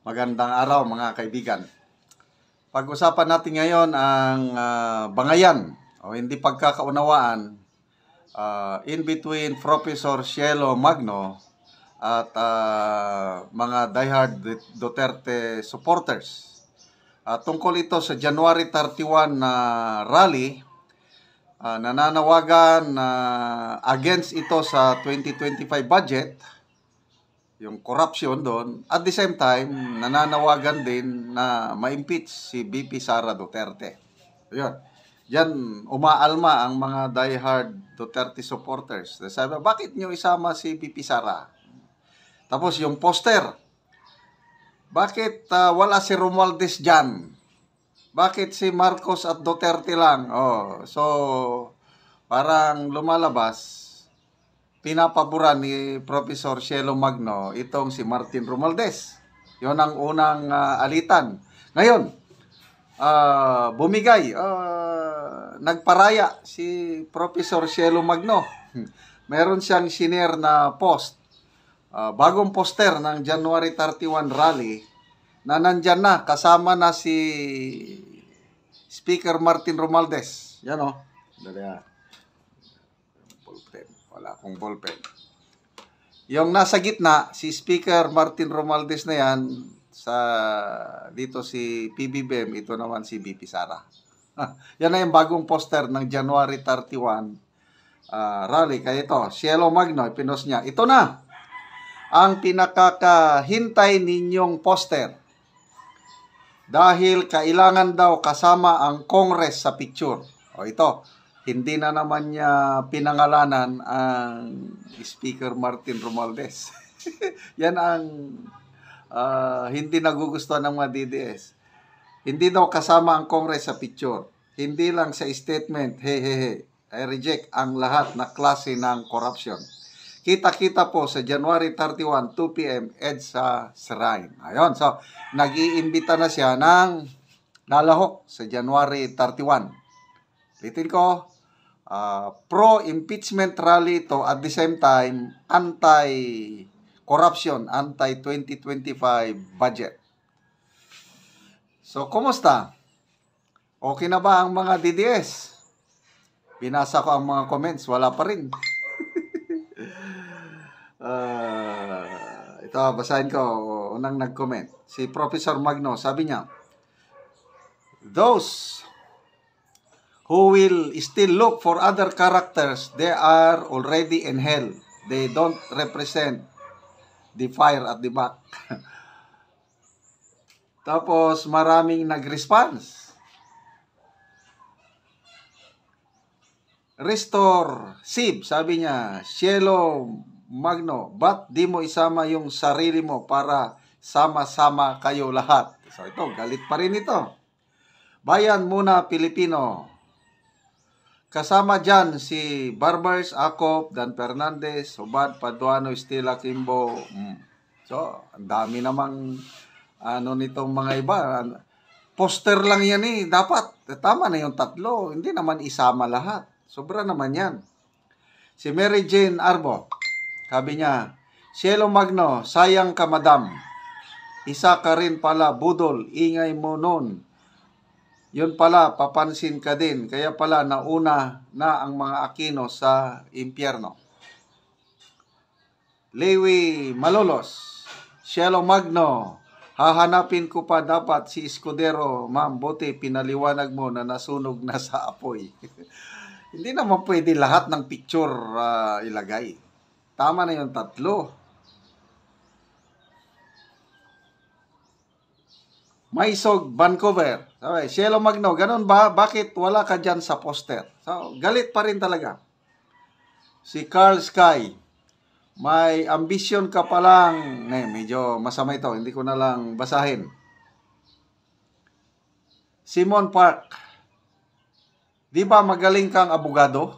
Magandang araw mga kaibigan. Pag-usapan natin ngayon ang bangayan o hindi pagkakaunawaan in between Professor Cielo Magno at mga diehard Duterte supporters. Tungkol ito sa January 31 na rally, nananawagan against ito sa 2025 budget, yung corruption doon. At the same time, nananawagan din na ma-impeach si VP Sara Duterte. Ayun. Diyan, umaalma ang mga diehard Duterte supporters. Sabi, bakit nyo isama si VP Sara? Tapos yung poster, bakit wala si Romualdez dyan? Bakit si Marcos at Duterte lang? So, parang lumalabas, pinapaboran ni Professor Cielo Magno itong si Martin Romualdez. Yon ang unang alitan. Ngayon, bumigay, nagparaya si Professor Cielo Magno. Meron siyang shinare na post, bagong poster ng January 31 rally, na nandyan na, kasama na si Speaker Martin Romualdez. Yan o. Wala akong ballpen. Yung nasa gitna, si Speaker Martin Romualdez na yan, dito si PBBM, ito naman si VP Sara. Yan na yung bagong poster ng January 31 rally. Kaya ito, Cielo Magno, pinost niya. Ito na ang pinakakahintay ninyong poster. Dahil kailangan daw kasama ang Congress sa picture. Ito. Hindi na naman niya pinangalanan ang Speaker Martin Romualdez. Yan ang hindi nagugustuhan ng mga DDS. Hindi daw kasama ang Congress sa picture. Hindi lang sa statement, I reject ang lahat na klase ng corruption. Kita-kita po sa January 31, 2 p.m. EDSA Shrine. Ayun, so nag-iimbita na siya ng lalahok sa January 31. Litin ko, pro-impeachment rally to, at the same time, anti-corruption, anti-2025 budget. So, kumusta? Okay na ba ang mga DDS? Binasa ko ang mga comments, wala pa rin. Ito, basahin ko, unang nag-comment. Si Professor Magno, sabi niya, those who will still look for other characters, they are already in hell. They don't represent the fire at the back. Tapos maraming nag-response. Restore Sib, sabi niya, Cielo Magno, ba't di mo isama yung sarili mo para sama-sama kayo lahat? So ito, galit pa rin ito. Bayan muna Pilipino. Kasama dyan si Barbers, Acop, Dan Fernandez, Hubad, Paduano, Estela, Kimbo. So, ang dami namang nitong mga iba. Poster lang yan eh. Dapat, tama na yung tatlo. Hindi naman isama lahat. Sobra naman yan. Si Mary Jane Arbo, sabi niya, Cielo Magno, sayang ka madam. Isa ka rin pala, budol, ingay mo nun. Yun pala, papansin ka din. Kaya pala, nauna na ang mga Aquino sa impyerno. Lewi Malolos, Cielo Magno, hahanapin ko pa dapat si Escudero. Ma'am, buti pinaliwanag mo na nasunog na sa apoy. Hindi naman pwede lahat ng picture ilagay. Tama na yung tatlo. Maisog, Vancouver. Okay, Cielo Magno, ganun ba? Bakit wala ka dyan sa poster? So, galit pa rin talaga. Si Carl Sky, may ambition ka pa lang. Medyo masama ito, hindi ko na lang basahin. Simon Park, di ba magaling kang abogado?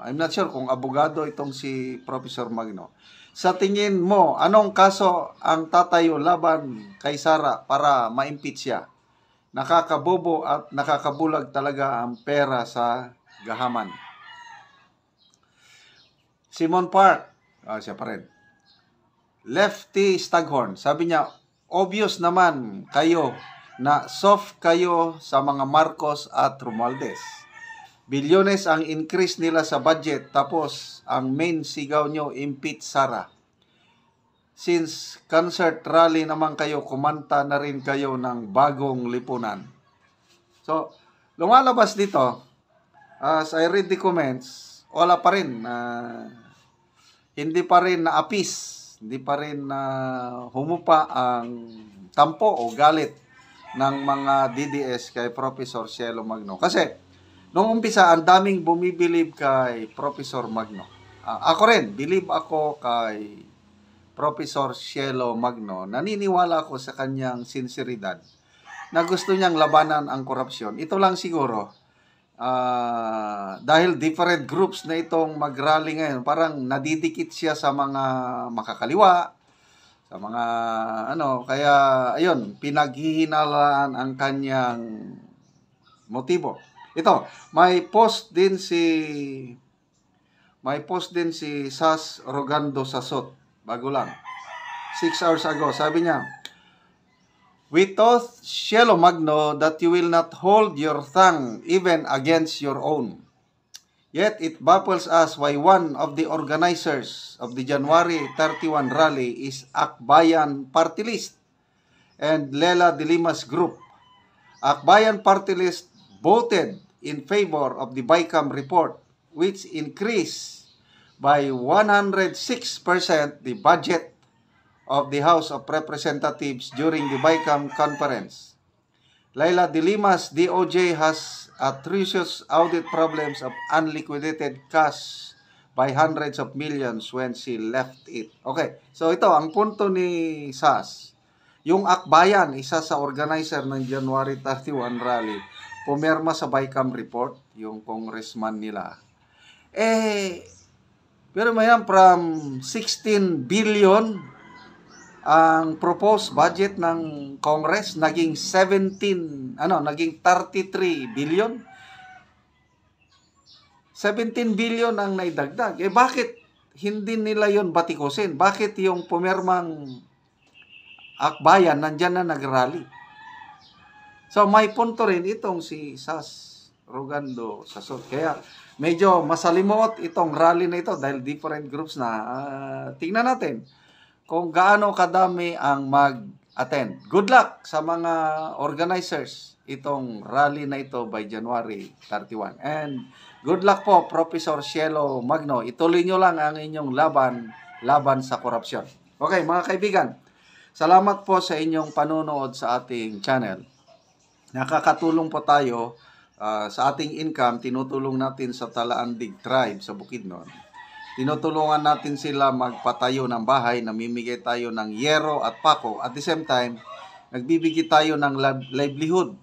I'm not sure kung abogado itong si Professor Magno. Sa tingin mo, anong kaso ang tatayo laban kay Sara para ma-impeach siya? Nakakabobo at nakakabulag talaga ang pera sa gahaman. Simon Park, siya pa rin. Lefty Staghorn, sabi niya, obvious naman kayo na soft kayo sa mga Marcos at Romualdez. Bilyones ang increase nila sa budget, tapos ang main sigaw nyo, impeach Sara. Since concert rally naman kayo, kumanta na rin kayo ng bagong lipunan. So, lumalabas dito, as I read the comments, wala pa rin, hindi pa rin na-apis, hindi pa rin humupa ang tampo o galit ng mga DDS kay Professor Cielo Magno. Kasi, nung umpisa, ang daming bumibilib kay Professor Magno. Ako rin, believe ako kay Professor Cielo Magno. Naniniwala ako sa kanyang sinseridad na gusto niyang labanan ang korupsyon. Ito lang siguro, dahil different groups na itong mag-rally ngayon, parang nadidikit siya sa mga makakaliwa, sa mga kaya ayun, pinaghihinalaan ang kanyang motibo. Ito, may post din si Sas Rogando Sasot. Bago lang. 6 hours ago, sabi niya, "We told Cielo Magno that you will not hold your tongue even against your own. Yet it baffles us why one of the organizers of the January 31 rally is Akbayan Party List and Lela de Lima's group. Akbayan Party List voted in favor of the BICAM report, which increased by 106% the budget of the House of Representatives during the BICAM conference. Lela de Lima's DOJ has atrocious audit problems of unliquidated cash by hundreds of millions when she left it." Okay, so ito, ang punto ni Sas. Yung Akbayan, isa sa organizer ng January 31 rally, pumirma sa BICAM report, yung congressman nila. Pero mayan, from 16 billion ang proposed budget ng Congress, naging 33 billion. 17 billion ang naidagdag. Bakit hindi nila yon batikusin? Bakit yung pumirmang Akbayan nandyan na nagrally? So may punto rin itong si Sas Rogando Sasot. Kaya medyo masalimuot itong rally na ito dahil different groups na. Tingnan natin kung gaano kadami ang mag-attend. Good luck sa mga organizers itong rally na ito by January 31. And good luck po, Professor Cielo Magno. Ituloy nyo lang ang inyong laban sa korupsyon. Okay, mga kaibigan, salamat po sa inyong panonood sa ating channel. Nakakatulong po tayo sa ating income, tinutulong natin sa Talaandig Tribe sa Bukidnon. Tinutulungan natin sila magpatayo ng bahay, namimigay tayo ng yero at pako. At the same time, nagbibigay tayo ng livelihood,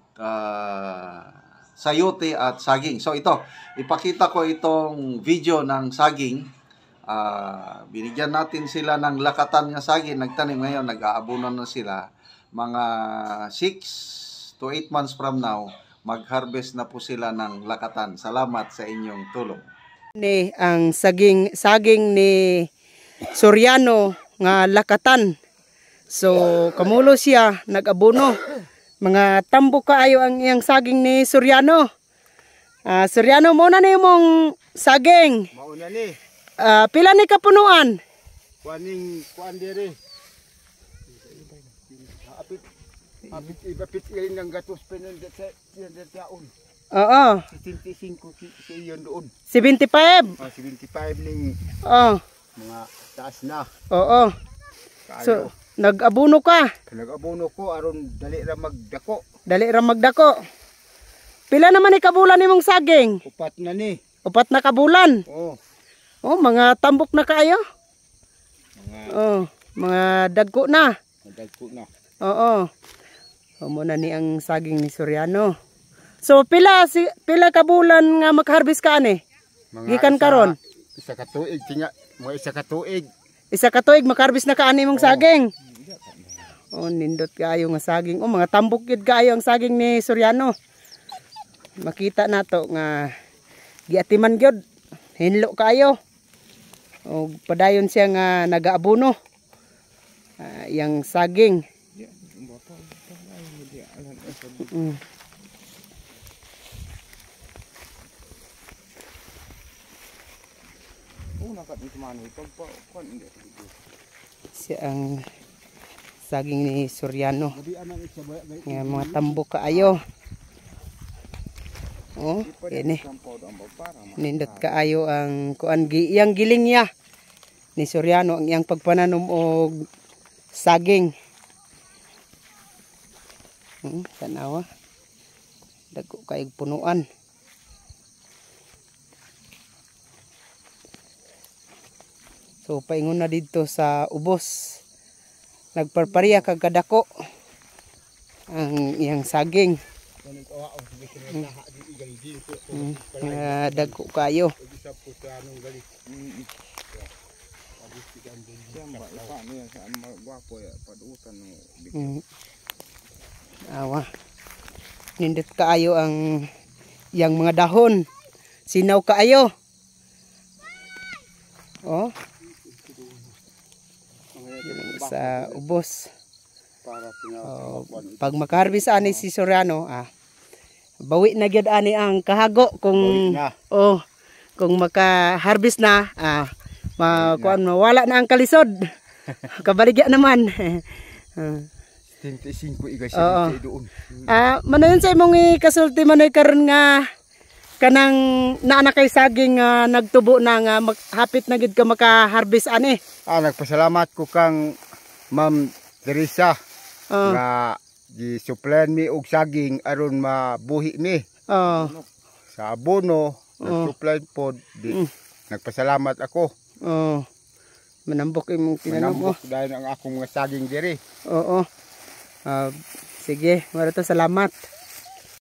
sayote at saging. So ito, ipakita ko itong video ng saging. Binigyan natin sila ng lakatan ng saging. Nagtanim ngayon, nag-aabunan na sila. Mga 6 to 8 months from now, mag-harvest na po sila ng lakatan. Salamat sa inyong tulong. Ang saging ni Soriano nga lakatan. So kamulo siya nag-abono. Mga tambo kaayo ang iyang saging ni Soriano. Soriano, mo na ni mong saging. Mauna ni. Pila ni kapunuan? Kuan diri. Apit ibapit ilin ng gatos penon sa taon. Oo. 75 siyon doon. 75. 75 ning mga taas na. Oo. So nag-abono ka. Nag-abono ko aron dali ra magdako. Dali ra magdako. Pila naman ni kabulan nimong saging? 4 na ni. 4 na kabulan. Oo. Oh, mga tambok na kaayo. Mga dagko na. Dagko na. Oo. Muna ni ang saging ni Soriano. So pila kabulan nga mag-harvest ka ani? Gikan karon. Isa ka tuig tinga, mo isa ka tuig. Isa ka tuig mag-harvest na ka ani mong saging. Nindot kaayo nga saging. Mga tambok gid kaayo ang saging ni Soriano. Makita nato nga giatiman gyud. Hinlo kaayo. Padayon siya nga nag-aabono. Yang saging. Una ka dito man ito pa kon hindi. Siya ang saging ni Soriano. Gabi anang isa ba Nga mga tambok kaayo. Oh, ini. Nindot kaayo ang kuan iyang giling niya ni Soriano ang iyang pagpananom og saging. Tanawa. Dagko kay punuan. So paingon na dito sa ubos. Nagparpariya kag kadako ang iyang saging. Dagko kayo. Awa. Nindot kaayo ang iyang mga dahon. Sinaw kaayo. Oh. Sa ubos. Pag makaharbis ani si Soriano, bawi na gyud ani ang kahago kung kung makaharbis na, kuan mawala na ang kalisod. Kabaligya naman. 25 igay doon. Manayon sa imong ikasulti manoy karon nga kanang naa kay saging nga nagtubo na nga hapit na gid ka makaharbis ani. Nagpasalamat ko kang Ma'am Teresa nga gi-supply mi og saging aron mabuhi mi. Sa abono, nag-supply pod di. Nagpasalamat ako. Manambok imong tinanom mo. Dahil ang akong mga saging diri. Sige, maraming salamat.